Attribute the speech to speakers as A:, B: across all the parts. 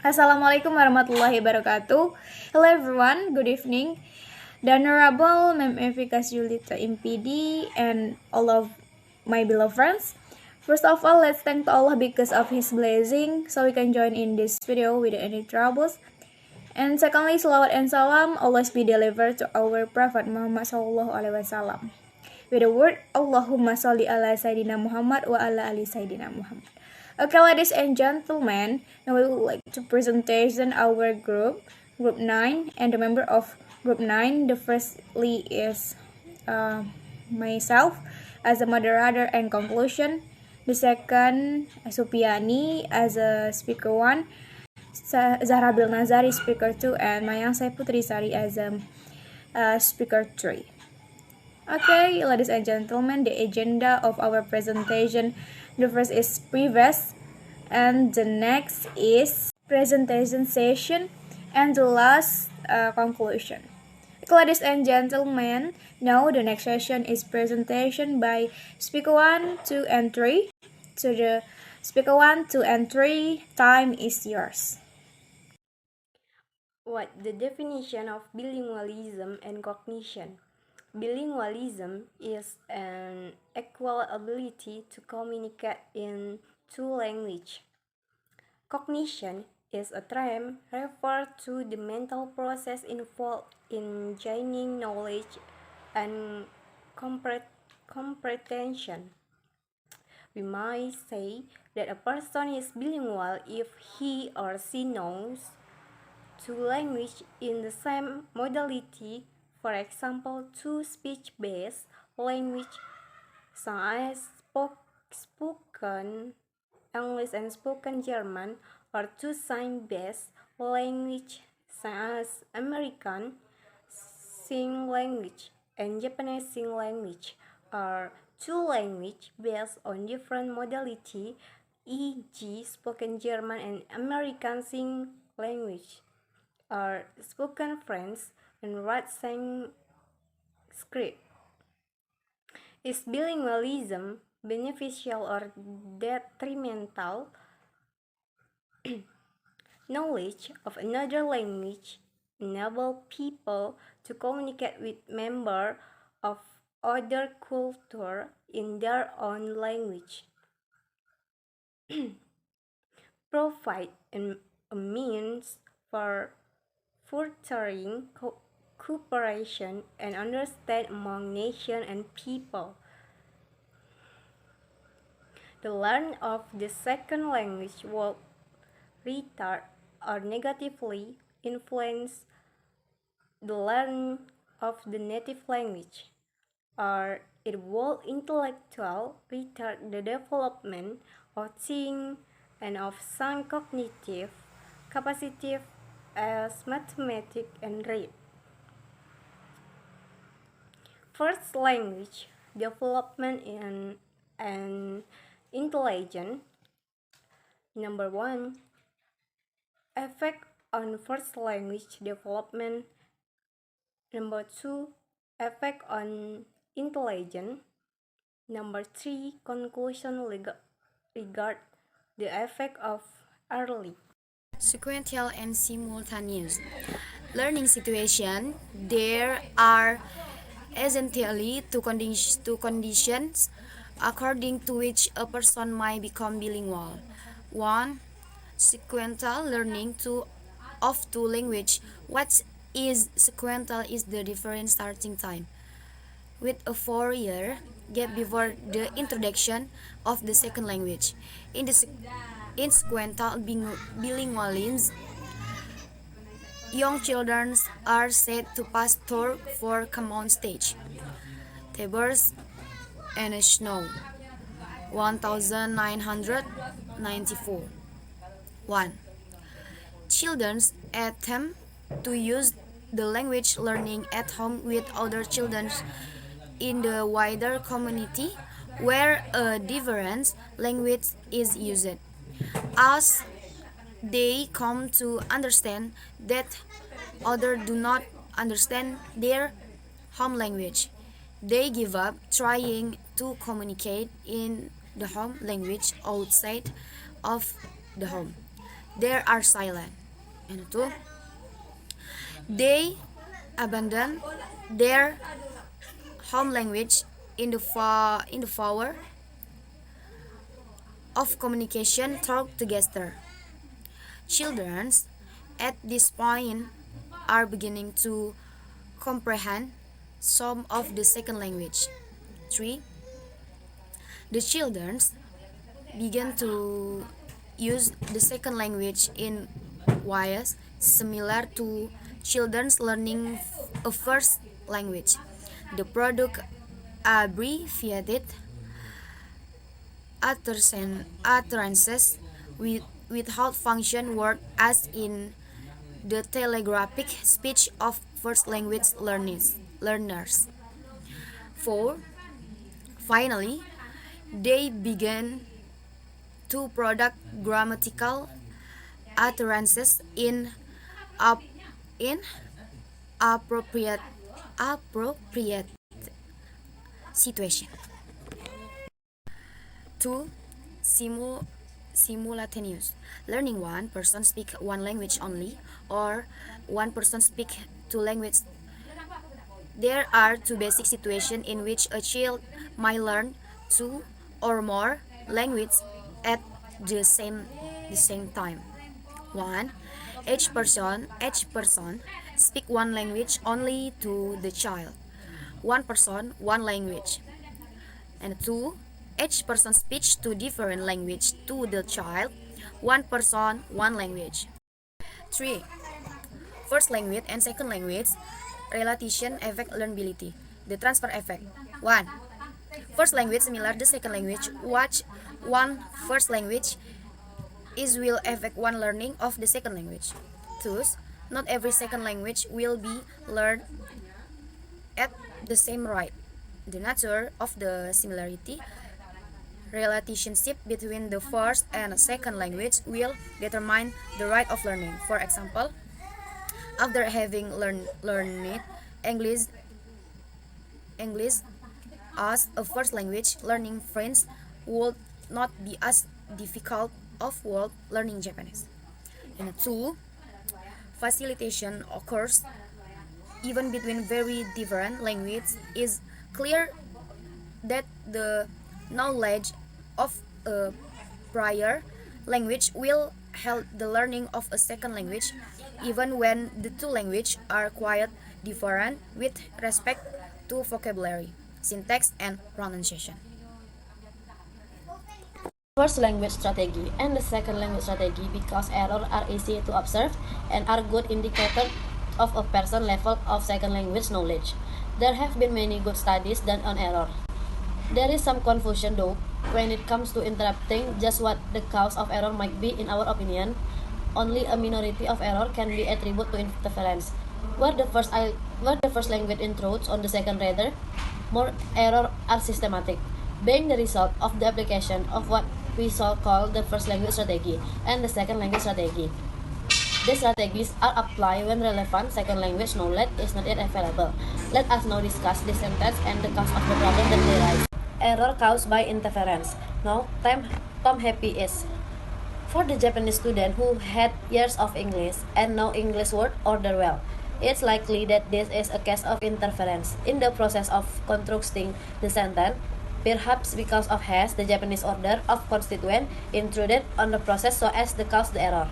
A: Assalamualaikum warahmatullahi wabarakatuh. Hello everyone, good evening. The Honorable Ma'am Efikas Julita MPD and all of my beloved friends. First of all, let's thank to Allah because of His blessing, so we can join in this video without any troubles. And secondly, salawat and salam always be delivered to our Prophet Muhammad Sallallahu Alaihi Wasallam. With the word Allahumma salli ala Sayyidina Muhammad wa ala ali Sayyidina Muhammad. Okay, ladies and gentlemen, now we would like to presentation our group 9, and the member of group 9. The firstly is myself as a moderator and conclusion. The second, Supiani as a speaker 1, Zahra Bil Nazari speaker 2, and Mayang Saiputri Sari as a speaker 3. Okay, ladies and gentlemen, the agenda of our presentation. The first is previous, and the next is presentation session, and the last conclusion. Okay, ladies and gentlemen, now the next session is presentation by speaker 1, 2, and 3. So the speaker 1, 2, and 3, time is yours.
B: What the definition of bilingualism and cognition? Bilingualism is an equal ability to communicate in two languages. Cognition is a term referred to the mental process involved in gaining knowledge and comprehension. We might say that a person is bilingual if he or she knows two languages in the same modality. For example, two speech-based languages such as spoken English and spoken German, or two sign-based languages such as American Sign Language and Japanese Sign Language, or two languages based on different modality, e.g. spoken German and American Sign Language, or spoken French and Russian script. Is bilingualism beneficial or detrimental? Knowledge of another language enable people to communicate with members of other culture in their own language. Provide a means for furthering cooperation and understanding among nations and people. The learning of the second language will retard or negatively influence the learning of the native language, or it will intellectually retard the development of thinking and of some cognitive capacity as mathematics and read. First language development and intelligence. Number 1, effect on first language development. Number 2, effect on intelligence. Number 3, conclusion regard the effect of early
C: Sequential and simultaneous learning situation. There are essentially two conditions according to which a person might become bilingual. 1. Sequential learning of two languages. What is sequential is the different starting time, with a 4-year gap before the introduction of the second language. In sequential bilingualism, young children are said to pass through 4 common stages. Tabers and Snow, 1994. 1. Children attempt to use the language learning at home with other children in the wider community where a different language is used. As they come to understand that others do not understand their home language, they give up trying to communicate in the home language outside of the home. they are silent. And two, they abandon their home language in the favor of communication through the gesture. Children at this point are beginning to comprehend some of the second language. 3. The children begin to use the second language in ways similar to children's learning a first language. The product abbreviated utterances without function work as in the telegraphic speech of first language learners. 4. Finally, they begin to produce grammatical utterances in appropriate situation. 2. Simultaneous learning. One person speak one language only, or one person speak two languages. There are two basic situations in which a child might learn two or more languages at the same time. 1. Each person speak one language only to the child. One person, one language. And 2. Each person speaks two different language to the child. One person, one language. 3. First language and second language relation affect learnability. The transfer effect. 1. First language similar to second language. Watch one first language is will affect one learning of the second language. Thus, not every second language will be learned at the same rate. The nature of the similarity relationship between the first and second language will determine the rate of learning. For example, after having learned English as a first language, learning French would not be as difficult as would learning Japanese. And 2. Facilitation occurs even between very different languages. Is clear that the knowledge of a prior language will help the learning of a second language, even when the two languages are quite different with respect to vocabulary, syntax, and pronunciation.
D: First language strategy and the second language strategy because errors are easy to observe and are good indicator of a person's level of second language knowledge. There have been many good studies done on error. There is some confusion though when it comes to interpreting just what the cause of error might be. In our opinion, only a minority of error can be attributed to interference. Where the first language intrudes on the second rather, more errors are systematic, being the result of the application of what we shall call the first language strategy and the second language strategy. These strategies are applied when relevant second language knowledge is not yet available. Let us now discuss the sentence and the cause of the problem that they rise. Error caused by interference. Now, Tom Happy is. For the Japanese student who had years of English and know English word order well, it's likely that this is a case of interference in the process of constructing the sentence, perhaps because of has the Japanese order of constituent intruded on the process so as to cause the error.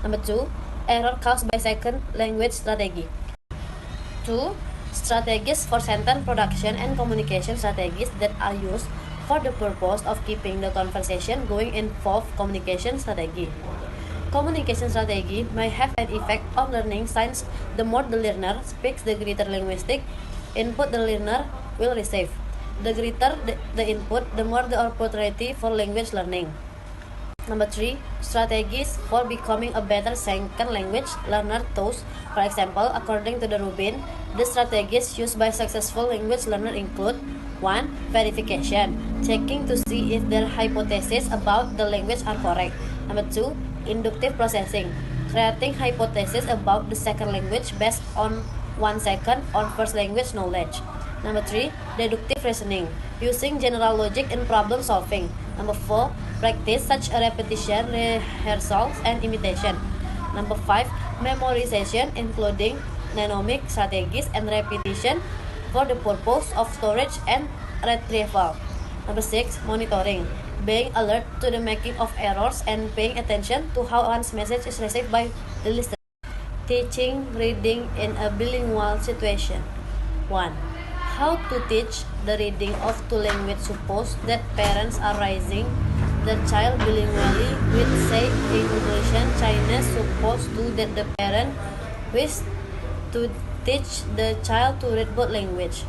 D: Number 2, error caused by second language strategy. 2. Strategies for sentence production and communication strategies that are used for the purpose of keeping the conversation going involve communication strategy. Communication strategy may have an effect on learning since the more the learner speaks, the greater linguistic input the learner will receive. The greater the input, the more the opportunity for language learning. Number 3, strategies for becoming a better second language learner. Thus, for example, according to the Rubin, the strategies used by successful language learners include 1. Verification, checking to see if their hypotheses about the language are correct. Number 2. Inductive processing, creating hypotheses about the second language based on 1 second or first language knowledge. Number 3. Deductive reasoning, using general logic in problem solving. Number 4, practice such a repetition, rehearsals, and imitation. Number 5, memorization including mnemonic strategies and repetition for the purpose of storage and retrieval. Number 6, monitoring, being alert to the making of errors and paying attention to how one's message is received by the listener. Teaching reading in a bilingual situation. 1. How to teach the reading of two languages. Suppose that parents are raising the child bilingually with, say, English and Chinese. Suppose too that the parent wish to teach the child to read both languages.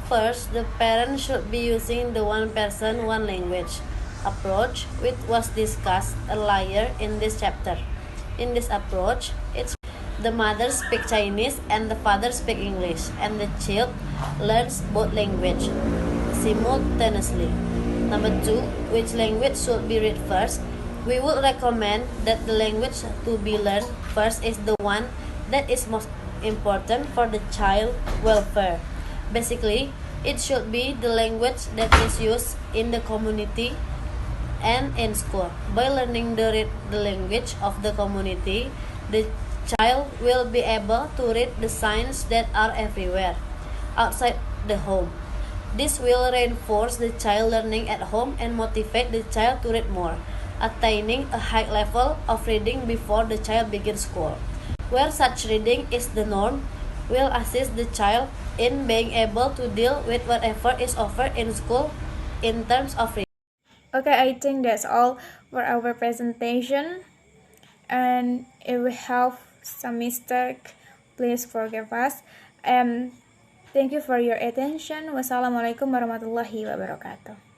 D: First, the parent should be using the one person, one language approach, which was discussed earlier in this chapter. In this approach, the mother speaks Chinese and the father speaks English, and the child learns both languages simultaneously. Number 2, which language should be read first? We would recommend that the language to be learned first is the one that is most important for the child welfare. Basically, it should be the language that is used in the community and in school. By learning the language of the community, the child will be able to read the signs that are everywhere outside the home. This will reinforce the child learning at home and motivate the child to read more. Attaining a high level of reading before the child begins school, where such reading is the norm, will assist the child in being able to deal with whatever is offered in school in terms of reading.
A: Okay, I think that's all for our presentation. And if we have some mistake, please forgive us. Thank you for your attention. Wassalamualaikum warahmatullahi wabarakatuh.